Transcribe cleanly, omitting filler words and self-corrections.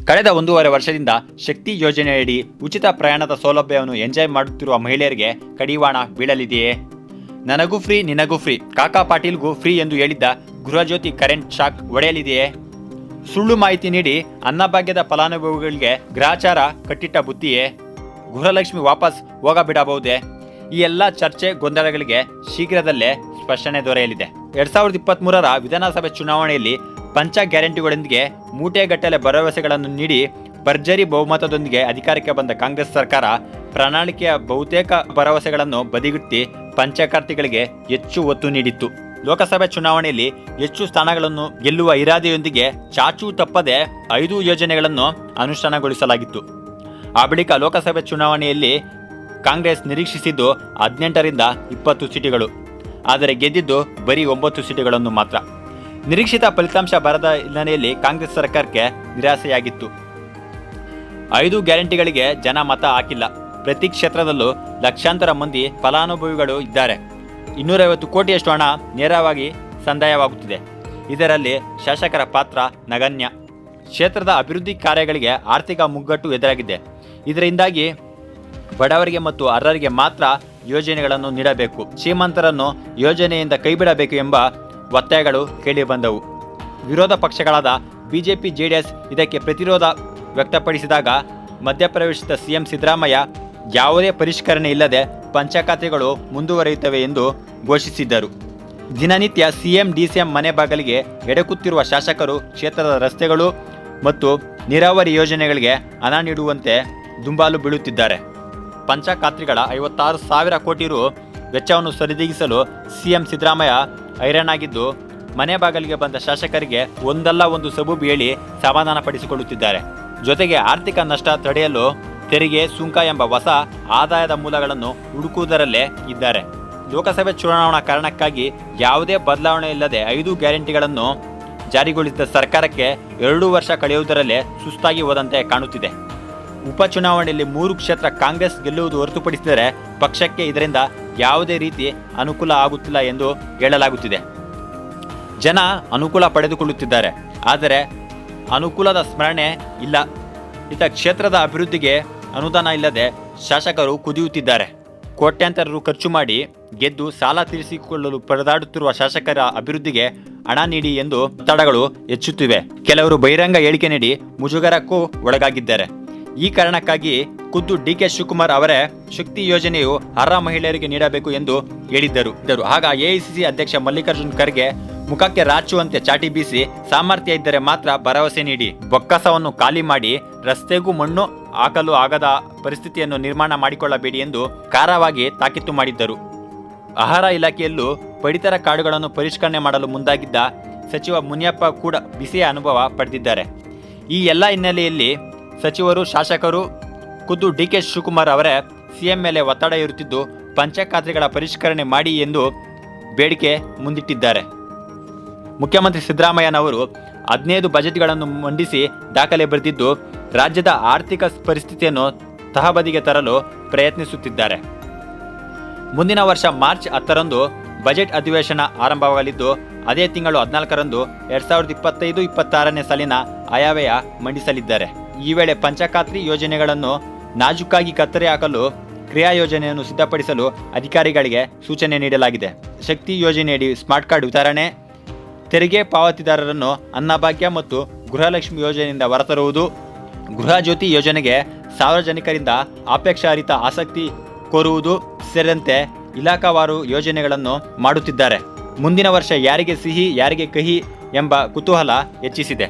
ಕಳೆದ 1.5 ವರ್ಷದಿಂದ ಶಕ್ತಿ ಯೋಜನೆಯಡಿ ಉಚಿತ ಪ್ರಯಾಣದ ಸೌಲಭ್ಯವನ್ನು ಎಂಜಾಯ್ ಮಾಡುತ್ತಿರುವ ಮಹಿಳೆಯರಿಗೆ ಕಡಿವಾಣ ಬೀಳಲಿದೆಯೇ? ನನಗೂ ಫ್ರೀ ನಿನಗೂ ಫ್ರೀ, ಕಾಕಾ ಪಾಟೀಲ್ಗೂ ಫ್ರೀ ಎಂದು ಹೇಳಿದ್ದ ಗೃಹಜ್ಯೋತಿ ಕರೆಂಟ್ ಶಾಕ್ ಒಡೆಯಲಿದೆಯೇ? ಸುಳ್ಳು ಮಾಹಿತಿ ನೀಡಿ ಅನ್ನಭಾಗ್ಯದ ಫಲಾನುಭವಿಗಳಿಗೆ ಗ್ರಹಚಾರ ಕಟ್ಟಿಟ್ಟ ಬುದ್ಧಿಯೇ? ಗೃಹಲಕ್ಷ್ಮಿ ವಾಪಸ್ ಹೋಗಬಿಡಬಹುದೇ? ಈ ಎಲ್ಲ ಚರ್ಚೆ ಗೊಂದಲಗಳಿಗೆ ಶೀಘ್ರದಲ್ಲೇ ಸ್ಪಷ್ಟನೆ ದೊರೆಯಲಿದೆ. 2023ರ ವಿಧಾನಸಭೆ ಚುನಾವಣೆಯಲ್ಲಿ ಪಂಚ ಗ್ಯಾರಂಟಿಗಳೊಂದಿಗೆ ಮೂಟೆಗಟ್ಟಲೆ ಭರವಸೆಗಳನ್ನು ನೀಡಿ ಭರ್ಜರಿ ಬಹುಮತದೊಂದಿಗೆ ಅಧಿಕಾರಕ್ಕೆ ಬಂದ ಕಾಂಗ್ರೆಸ್ ಸರ್ಕಾರ ಪ್ರಣಾಳಿಕೆಯ ಬಹುತೇಕ ಭರವಸೆಗಳನ್ನು ಬದಿಗಿಟ್ಟಿ ಪಂಚಕಾರ್ತಿಗಳಿಗೆ ಹೆಚ್ಚು ಒತ್ತು ನೀಡಿತ್ತು. ಲೋಕಸಭೆ ಚುನಾವಣೆಯಲ್ಲಿ ಹೆಚ್ಚು ಸ್ಥಾನಗಳನ್ನು ಗೆಲ್ಲುವ ಇರಾದೆಯೊಂದಿಗೆ ಚಾಚೂ ತಪ್ಪದೆ 5 ಯೋಜನೆಗಳನ್ನು ಅನುಷ್ಠಾನಗೊಳಿಸಲಾಗಿತ್ತು. ಆ ಬಳಿಕ ಲೋಕಸಭೆ ಚುನಾವಣೆಯಲ್ಲಿ ಕಾಂಗ್ರೆಸ್ ನಿರೀಕ್ಷಿಸಿದ್ದು 18ರಿಂದ 20 ಸೀಟುಗಳು, ಆದರೆ ಗೆದ್ದಿದ್ದು ಬರೀ 9 ಸೀಟುಗಳನ್ನು ಮಾತ್ರ. ನಿರೀಕ್ಷಿತ ಫಲಿತಾಂಶ ಬರದ ಹಿನ್ನೆಲೆಯಲ್ಲಿ ಕಾಂಗ್ರೆಸ್ ಸರ್ಕಾರಕ್ಕೆ ನಿರಾಸೆಯಾಗಿತ್ತು. 5 ಗ್ಯಾರಂಟಿಗಳಿಗೆ ಜನ ಮತ ಹಾಕಿಲ್ಲ. ಪ್ರತಿ ಕ್ಷೇತ್ರದಲ್ಲೂ ಲಕ್ಷಾಂತರ ಮಂದಿ ಫಲಾನುಭವಿಗಳು ಇದ್ದಾರೆ. 250 ಕೋಟಿಯಷ್ಟು ಹಣ ನೇರವಾಗಿ ಸಂದಾಯವಾಗುತ್ತಿದೆ. ಇದರಲ್ಲಿ ಶಾಸಕರ ಪಾತ್ರ ನಗಣ್ಯ. ಕ್ಷೇತ್ರದ ಅಭಿವೃದ್ಧಿ ಕಾರ್ಯಗಳಿಗೆ ಆರ್ಥಿಕ ಮುಗ್ಗಟ್ಟು ಎದುರಾಗಿದೆ. ಇದರಿಂದಾಗಿ ಬಡವರಿಗೆ ಮತ್ತು ಅರ್ಹರಿಗೆ ಮಾತ್ರ ಯೋಜನೆಗಳನ್ನು ನೀಡಬೇಕು, ಶ್ರೀಮಂತರನ್ನು ಯೋಜನೆಯಿಂದ ಕೈಬಿಡಬೇಕು ಎಂಬ ಒತ್ತಾಯಗಳು ಕೇಳಿಬಂದವು. ವಿರೋಧ ಪಕ್ಷಗಳಾದ ಬಿಜೆಪಿ, ಜೆಡಿಎಸ್ ಇದಕ್ಕೆ ಪ್ರತಿರೋಧ ವ್ಯಕ್ತಪಡಿಸಿದಾಗ ಮಧ್ಯಪ್ರವೇಶಿಸಿದ ಸಿಎಂ ಸಿದ್ದರಾಮಯ್ಯ ಯಾವುದೇ ಪರಿಷ್ಕರಣೆ ಇಲ್ಲದೆ ಪಂಚಖಾತೆಗಳು ಮುಂದುವರಿಯುತ್ತವೆ ಎಂದು ಘೋಷಿಸಿದ್ದರು. ದಿನನಿತ್ಯ ಸಿಎಂ ಡಿಸಿಎಂ ಮನೆ ಬಾಗಿಲಿಗೆ ಎಡಕುತ್ತಿರುವ ಶಾಸಕರು ಕ್ಷೇತ್ರದ ರಸ್ತೆಗಳು ಮತ್ತು ನೀರಾವರಿ ಯೋಜನೆಗಳಿಗೆ ಹಣ ನೀಡುವಂತೆ ದುಂಬಾಲು ಬೀಳುತ್ತಿದ್ದಾರೆ. ಪಂಚಖಾತ್ರಿಗಳ 56,000 ಕೋಟಿ ರು ವೆಚ್ಚವನ್ನು ಸರಿದೂಗಿಸಲು ಸಿಎಂ ಸಿದ್ದರಾಮಯ್ಯ ಹೈರಾಣಾಗಿದ್ದು, ಮನೆ ಬಾಗಿಲಿಗೆ ಬಂದ ಶಾಸಕರಿಗೆ ಒಂದಲ್ಲ ಒಂದು ಸಬೂಬು ಹೇಳಿ ಸಮಾಧಾನ ಪಡಿಸಿಕೊಳ್ಳುತ್ತಿದ್ದಾರೆ. ಜೊತೆಗೆ ಆರ್ಥಿಕ ನಷ್ಟ ತಡೆಯಲು ತೆರಿಗೆ, ಸುಂಕ ಎಂಬ ಹೊಸ ಆದಾಯದ ಮೂಲಗಳನ್ನು ಹುಡುಕುವುದರಲ್ಲೇ ಇದ್ದಾರೆ. ಲೋಕಸಭೆ ಚುನಾವಣಾ ಕಾರಣಕ್ಕಾಗಿ ಯಾವುದೇ ಬದಲಾವಣೆ ಇಲ್ಲದೆ 5 ಗ್ಯಾರಂಟಿಗಳನ್ನು ಜಾರಿಗೊಳಿಸಿದ ಸರ್ಕಾರಕ್ಕೆ 2 ವರ್ಷ ಕಳೆಯುವುದರಲ್ಲೇ ಸುಸ್ತಾಗಿ ಹೋದಂತೆ ಕಾಣುತ್ತಿದೆ. ಉಪಚುನಾವಣೆಯಲ್ಲಿ 3 ಕ್ಷೇತ್ರ ಕಾಂಗ್ರೆಸ್ ಗೆಲ್ಲುವುದು ಹೊರತುಪಡಿಸಿದರೆ ಪಕ್ಷಕ್ಕೆ ಇದರಿಂದ ಯಾವುದೇ ರೀತಿ ಅನುಕೂಲ ಆಗುತ್ತಿಲ್ಲ ಎಂದು ಹೇಳಲಾಗುತ್ತಿದೆ. ಜನ ಅನುಕೂಲ ಪಡೆದುಕೊಳ್ಳುತ್ತಿದ್ದಾರೆ, ಆದರೆ ಅನುಕೂಲದ ಸ್ಮರಣೆ ಇಲ್ಲ. ಇತ ಕ್ಷೇತ್ರದ ಅಭಿವೃದ್ಧಿಗೆ ಅನುದಾನ ಇಲ್ಲದೆ ಶಾಸಕರು ಕುದಿಯುತ್ತಿದ್ದಾರೆ. ಕೋಟ್ಯಾಂತರ ರು ಖರ್ಚು ಮಾಡಿ ಗೆದ್ದು ಸಾಲ ತೀರಿಸಿಕೊಳ್ಳಲು ಪರದಾಡುತ್ತಿರುವ ಶಾಸಕರ ಅಭಿವೃದ್ಧಿಗೆ ಹಣ ನೀಡಿ ಎಂದು ಒತ್ತಡಗಳು ಹೆಚ್ಚುತ್ತಿವೆ. ಕೆಲವರು ಬಹಿರಂಗ ಹೇಳಿಕೆ ನೀಡಿ ಮುಜುಗರಕ್ಕೂ ಒಳಗಾಗಿದ್ದಾರೆ. ಈ ಕಾರಣಕ್ಕಾಗಿ ಖುದ್ದು ಡಿಕೆ ಶಿವಕುಮಾರ್ ಅವರೇ ಶಕ್ತಿ ಯೋಜನೆಯು ಅರ್ಹ ಮಹಿಳೆಯರಿಗೆ ನೀಡಬೇಕು ಎಂದು ಹೇಳಿದ್ದರು. ಆಗ ಎಐಸಿಸಿ ಅಧ್ಯಕ್ಷ ಮಲ್ಲಿಕಾರ್ಜುನ್ ಖರ್ಗೆ ಮುಖಕ್ಕೆ ರಾಚುವಂತೆ ಚಾಟಿ ಬೀಸಿ, ಸಾಮರ್ಥ್ಯ ಇದ್ದರೆ ಮಾತ್ರ ಭರವಸೆ ನೀಡಿ, ಬೊಕ್ಕಸವನ್ನು ಖಾಲಿ ಮಾಡಿ ರಸ್ತೆಗೂ ಮಣ್ಣು ಹಾಕಲು ಆಗದ ಪರಿಸ್ಥಿತಿಯನ್ನು ನಿರ್ಮಾಣ ಮಾಡಿಕೊಳ್ಳಬೇಡಿ ಎಂದು ಖಾರವಾಗಿ ತಾಕೀತು ಮಾಡಿದ್ದರು. ಆಹಾರ ಇಲಾಖೆಯಲ್ಲೂ ಪಡಿತರ ಕಾರ್ಡುಗಳನ್ನು ಪರಿಷ್ಕರಣೆ ಮಾಡಲು ಮುಂದಾಗಿದ್ದ ಸಚಿವ ಮುನಿಯಪ್ಪ ಕೂಡ ಬಿಸಿಯ ಅನುಭವ ಪಡೆದಿದ್ದಾರೆ. ಈ ಎಲ್ಲ ಹಿನ್ನೆಲೆಯಲ್ಲಿ ಸಚಿವರು, ಶಾಸಕರು, ಖುದ್ದು ಡಿಕೆ ಶಿವಕುಮಾರ್ ಅವರೇ ಸಿಎಂ ಮೇಲೆ ಒತ್ತಡ ಇರುತ್ತಿದ್ದು ಪಂಚಖಾತ್ರಿಗಳ ಪರಿಷ್ಕರಣೆ ಮಾಡಿ ಎಂದು ಬೇಡಿಕೆ ಮುಂದಿಟ್ಟಿದ್ದಾರೆ. ಮುಖ್ಯಮಂತ್ರಿ ಸಿದ್ದರಾಮಯ್ಯನವರು 15 ಬಜೆಟ್ಗಳನ್ನು ಮಂಡಿಸಿ ದಾಖಲೆ ಬರೆದಿದ್ದು ರಾಜ್ಯದ ಆರ್ಥಿಕ ಪರಿಸ್ಥಿತಿಯನ್ನು ತಹಬದಿಗೆ ತರಲು ಪ್ರಯತ್ನಿಸುತ್ತಿದ್ದಾರೆ. ಮುಂದಿನ ವರ್ಷ ಮಾರ್ಚ್ 10ರಂದು ಬಜೆಟ್ ಅಧಿವೇಶನ ಆರಂಭವಾಗಲಿದ್ದು, ಅದೇ ತಿಂಗಳು 14ರಂದು 2025-26ನೇ ಸಾಲಿನ ಆಯವ್ಯಯ ಮಂಡಿಸಲಿದ್ದಾರೆ. ಈ ವೇಳೆ ಪಂಚಖಾತ್ರಿ ಯೋಜನೆಗಳನ್ನು ನಾಜೂಕಾಗಿ ಕತ್ತರಿ ಹಾಕಲು ಕ್ರಿಯಾ ಯೋಜನೆಯನ್ನು ಸಿದ್ಧಪಡಿಸಲು ಅಧಿಕಾರಿಗಳಿಗೆ ಸೂಚನೆ ನೀಡಲಾಗಿದೆ. ಶಕ್ತಿ ಯೋಜನೆಯಡಿ ಸ್ಮಾರ್ಟ್ ಕಾರ್ಡ್ ವಿತರಣೆ, ತೆರಿಗೆ ಪಾವತಿದಾರರನ್ನು ಅನ್ನಭಾಗ್ಯ ಮತ್ತು ಗೃಹಲಕ್ಷ್ಮಿ ಯೋಜನೆಯಿಂದ ಹೊರತರುವುದು, ಗೃಹಜ್ಯೋತಿ ಯೋಜನೆಗೆ ಸಾರ್ವಜನಿಕರಿಂದ ಅಪೇಕ್ಷಾರಿತ ಆಸಕ್ತಿ ಕೋರುವುದು ಸೇರಿದಂತೆ ಇಲಾಖಾವಾರು ಯೋಜನೆಗಳನ್ನು ಮಾಡುತ್ತಿದ್ದಾರೆ. ಮುಂದಿನ ವರ್ಷ ಯಾರಿಗೆ ಸಿಹಿ ಯಾರಿಗೆ ಕಹಿ ಎಂಬ ಕುತೂಹಲ ಹೆಚ್ಚಿಸಿದೆ.